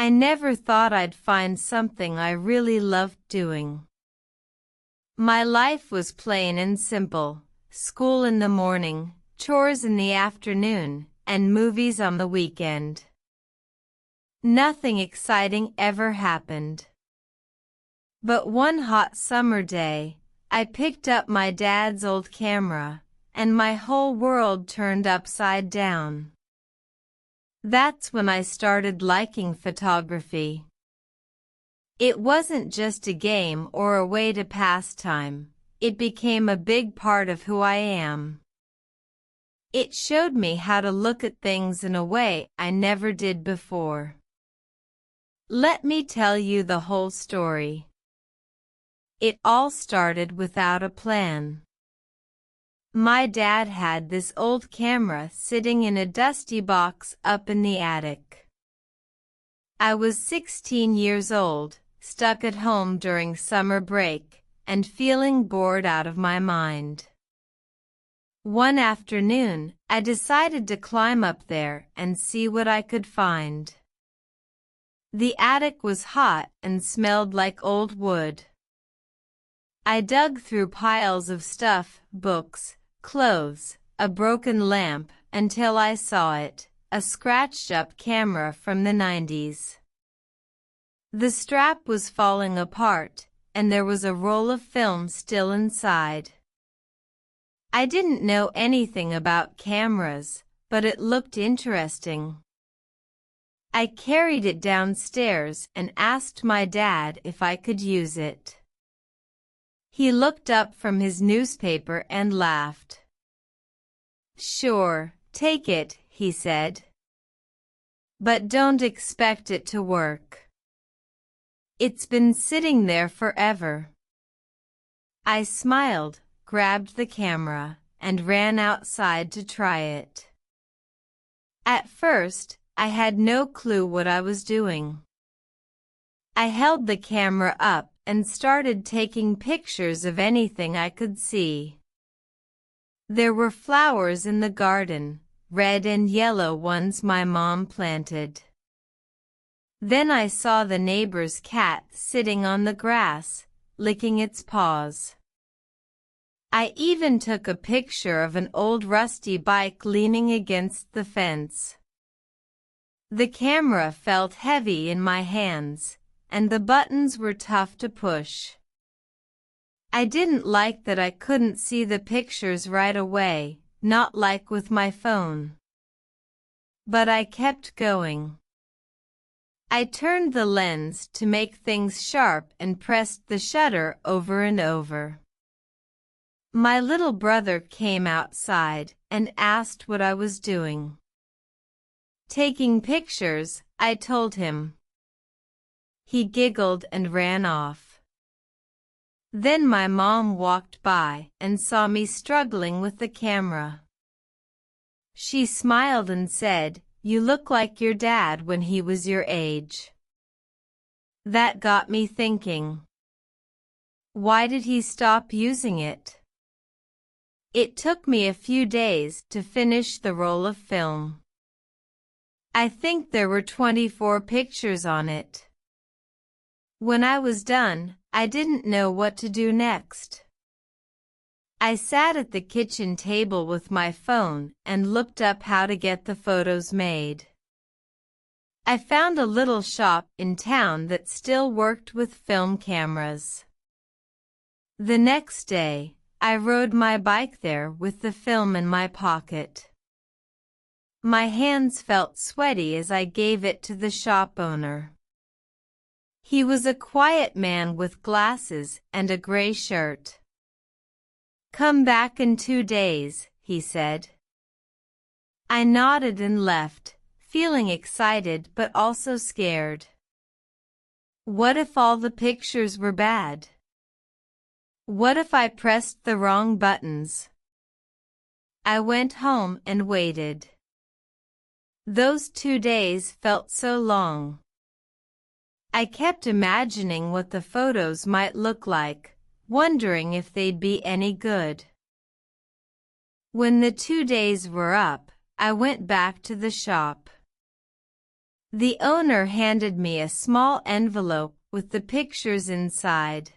I never thought I'd find something I really loved doing. My life was plain and simple: school in the morning, chores in the afternoon, and movies on the weekend. Nothing exciting ever happened. But one hot summer day, I picked up my dad's old camera, and my whole world turned upside down. That's when I started liking photography. It wasn't just a game or a way to pass time. It became a big part of who I am. It showed me how to look at things in a way I never did before. Let me tell you the whole story. It all started without a plan. My dad had this old camera sitting in a dusty box up in the attic. I was 16 years old, stuck at home during summer break, and feeling bored out of my mind. One afternoon, I decided to climb up there and see what I could find. The attic was hot and smelled like old wood. I dug through piles of stuff, books, clothes, a broken lamp, until I saw it, a scratched-up camera from the 90s. The strap was falling apart, and there was a roll of film still inside. I didn't know anything about cameras, but it looked interesting. I carried it downstairs and asked my dad if I could use it. He looked up from his newspaper and laughed. "Sure, take it," he said. "But don't expect it to work. It's been sitting there forever." I smiled, grabbed the camera, and ran outside to try it. At first, I had no clue what I was doing. I held the camera up and started taking pictures of anything I could see. There were flowers in the garden, red and yellow ones my mom planted. Then I saw the neighbor's cat sitting on the grass, licking its paws. I even took a picture of an old rusty bike leaning against the fence. The camera felt heavy in my hands, and the buttons were tough to push. I didn't like that I couldn't see the pictures right away, not like with my phone. But I kept going. I turned the lens to make things sharp and pressed the shutter over and over. My little brother came outside and asked what I was doing. "Taking pictures," I told him. He giggled and ran off. Then my mom walked by and saw me struggling with the camera. She smiled and said, "You look like your dad when he was your age." That got me thinking. Why did he stop using it? It took me a few days to finish the roll of film. I think there were 24 pictures on it. When I was done, I didn't know what to do next. I sat at the kitchen table with my phone and looked up how to get the photos made. I found a little shop in town that still worked with film cameras. The next day, I rode my bike there with the film in my pocket. My hands felt sweaty as I gave it to the shop owner. He was a quiet man with glasses and a gray shirt. "Come back in 2 days," he said. I nodded and left, feeling excited but also scared. What if all the pictures were bad? What if I pressed the wrong buttons? I went home and waited. Those 2 days felt so long. I kept imagining what the photos might look like, wondering if they'd be any good. When the 2 days were up, I went back to the shop. The owner handed me a small envelope with the pictures inside.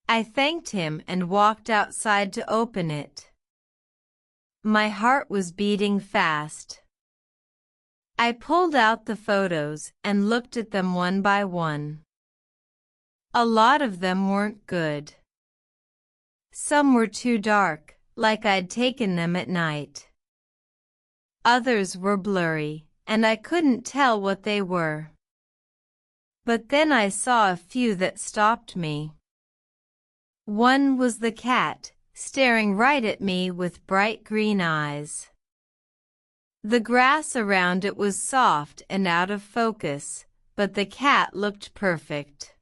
I thanked him and walked outside to open it. My heart was beating fast. I pulled out the photos and looked at them one by one. A lot of them weren't good. Some were too dark, like I'd taken them at night. Others were blurry, and I couldn't tell what they were. But then I saw a few that stopped me. One was the cat, staring right at me with bright green eyes. The grass around it was soft and out of focus, but the cat looked perfect.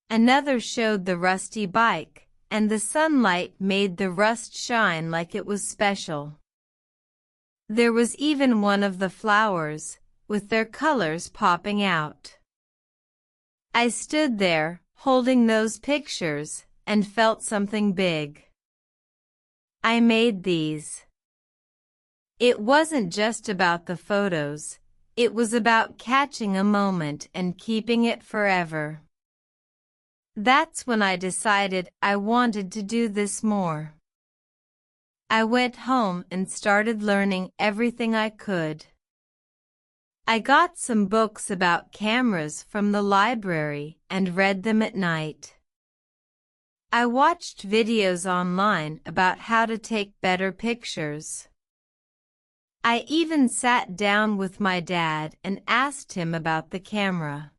Another showed the rusty bike, and the sunlight made the rust shine like it was special. There was even one of the flowers, with their colors popping out. I stood there, holding those pictures, and felt something big. I made these. It wasn't just about the photos, it was about catching a moment and keeping it forever. That's when I decided I wanted to do this more. I went home and started learning everything I could. I got some books about cameras from the library and read them at night. I watched videos online about how to take better pictures. I even sat down with my dad and asked him about the camera.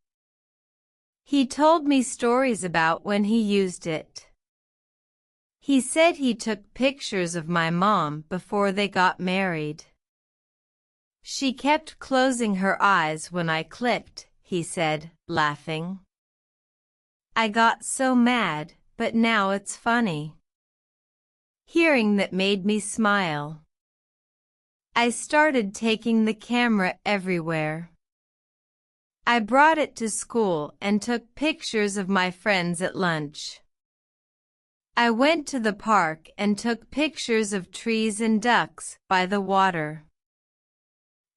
He told me stories about when he used it. He said he took pictures of my mom before they got married. She kept closing her eyes when I clicked, he said, laughing. I got so mad, but now it's funny. Hearing that made me smile. I started taking the camera everywhere. I brought it to school and took pictures of my friends at lunch. I went to the park and took pictures of trees and ducks by the water.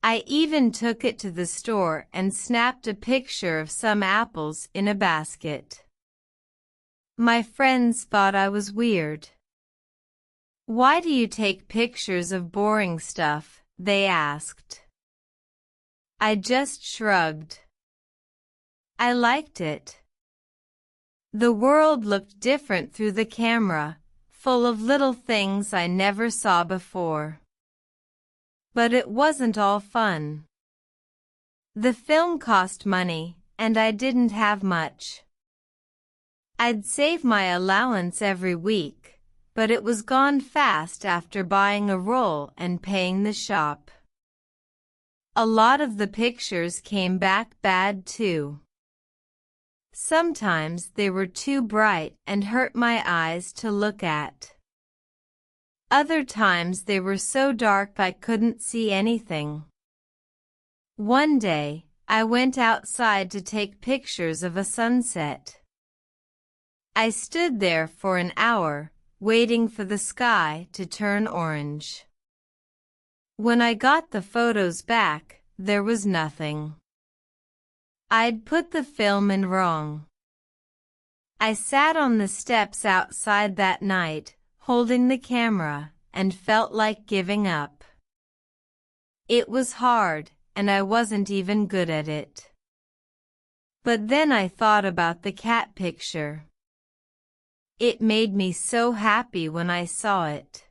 I even took it to the store and snapped a picture of some apples in a basket. My friends thought I was weird. Why do you take pictures of boring stuff? They asked. I just shrugged. I liked it. The world looked different through the camera, full of little things I never saw before. But it wasn't all fun. The film cost money, and I didn't have much. I'd save my allowance every week, but it was gone fast after buying a roll and paying the shop. A lot of the pictures came back bad too. Sometimes they were too bright and hurt my eyes to look at. Other times they were so dark I couldn't see anything. One day, I went outside to take pictures of a sunset. I stood there for an hour, waiting for the sky to turn orange. When I got the photos back, there was nothing. I'd put the film in wrong. I sat on the steps outside that night, holding the camera, and felt like giving up. It was hard, and I wasn't even good at it. But then I thought about the cat picture. It made me so happy when I saw it.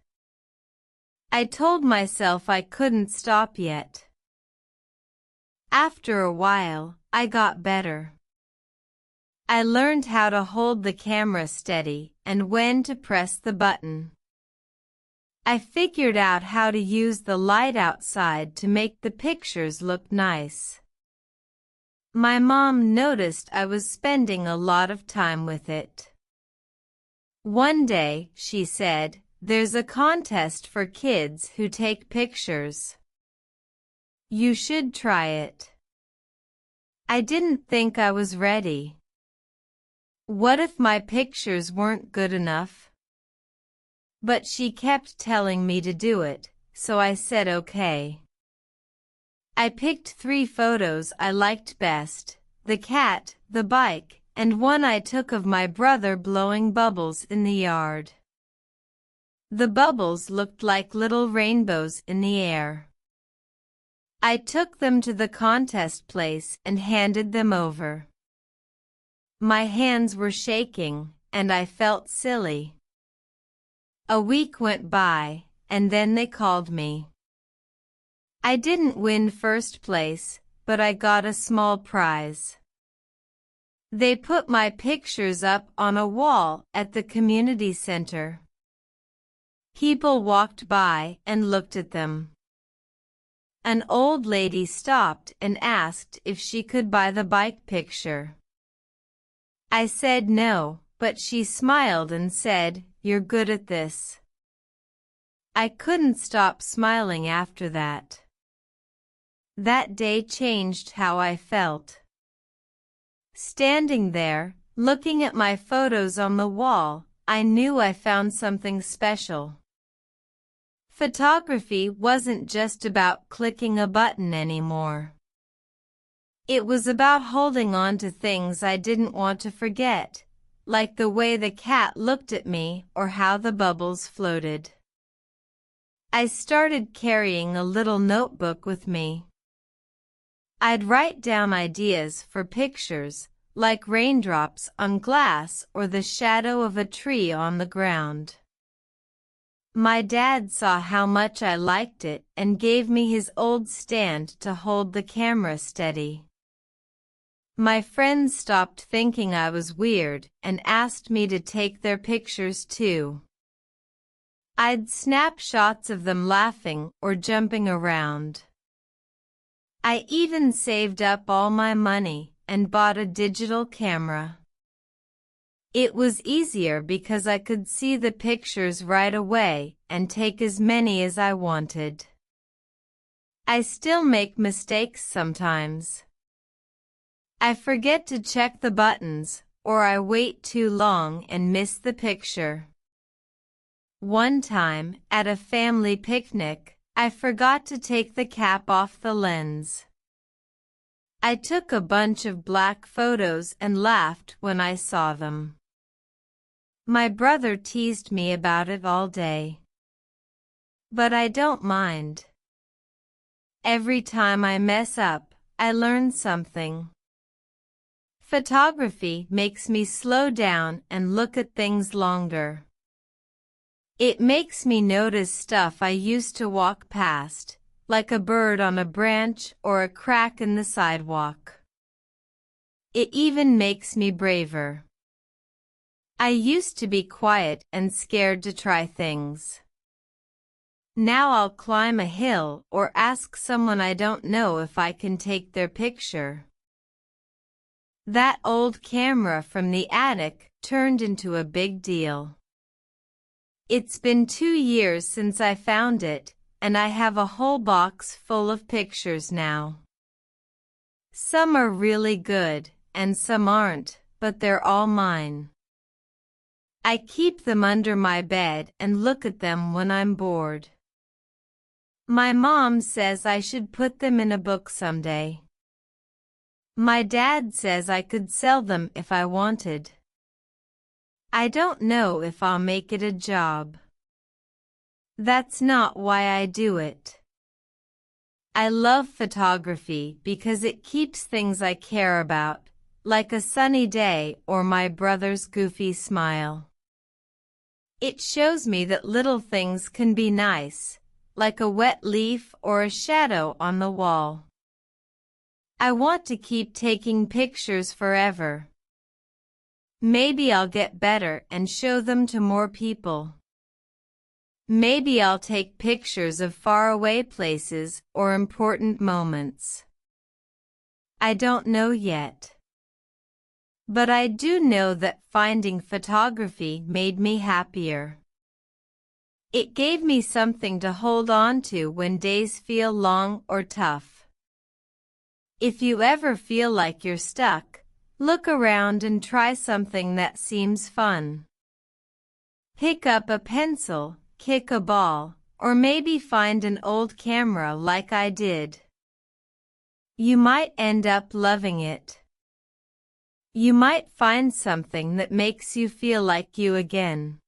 I told myself I couldn't stop yet. After a while, I got better. I learned how to hold the camera steady and when to press the button. I figured out how to use the light outside to make the pictures look nice. My mom noticed I was spending a lot of time with it. One day, she said, "There's a contest for kids who take pictures. You should try it." I didn't think I was ready. What if my pictures weren't good enough? But she kept telling me to do it, so I said okay. I picked 3 photos I liked best: the cat, the bike, and one I took of my brother blowing bubbles in the yard. The bubbles looked like little rainbows in the air. I took them to the contest place and handed them over. My hands were shaking, and I felt silly. A week went by, and then they called me. I didn't win first place, but I got a small prize. They put my pictures up on a wall at the community center. People walked by and looked at them. An old lady stopped and asked if she could buy the bike picture. I said no, but she smiled and said, "You're good at this." I couldn't stop smiling after that. That day changed how I felt. Standing there, looking at my photos on the wall, I knew I found something special. Photography wasn't just about clicking a button anymore. It was about holding on to things I didn't want to forget, like the way the cat looked at me or how the bubbles floated. I started carrying a little notebook with me. I'd write down ideas for pictures, like raindrops on glass or the shadow of a tree on the ground. My dad saw how much I liked it and gave me his old stand to hold the camera steady. My friends stopped thinking I was weird and asked me to take their pictures too. I'd snap shots of them laughing or jumping around. I even saved up all my money and bought a digital camera. It was easier because I could see the pictures right away and take as many as I wanted. I still make mistakes sometimes. I forget to check the buttons, or I wait too long and miss the picture. One time, at a family picnic, I forgot to take the cap off the lens. I took a bunch of black photos and laughed when I saw them. My brother teased me about it all day. But I don't mind. Every time I mess up, I learn something. Photography makes me slow down and look at things longer. It makes me notice stuff I used to walk past, like a bird on a branch or a crack in the sidewalk. It even makes me braver. I used to be quiet and scared to try things. Now I'll climb a hill or ask someone I don't know if I can take their picture. That old camera from the attic turned into a big deal. It's been 2 years since I found it, and I have a whole box full of pictures now. Some are really good, and some aren't, but they're all mine. I keep them under my bed and look at them when I'm bored. My mom says I should put them in a book someday. My dad says I could sell them if I wanted. I don't know if I'll make it a job. That's not why I do it. I love photography because it keeps things I care about, like a sunny day or my brother's goofy smile. It shows me that little things can be nice, like a wet leaf or a shadow on the wall. I want to keep taking pictures forever. Maybe I'll get better and show them to more people. Maybe I'll take pictures of faraway places or important moments. I don't know yet. But I do know that finding photography made me happier. It gave me something to hold on to when days feel long or tough. If you ever feel like you're stuck, look around and try something that seems fun. Pick up a pencil, kick a ball, or maybe find an old camera like I did. You might end up loving it. You might find something that makes you feel like you again.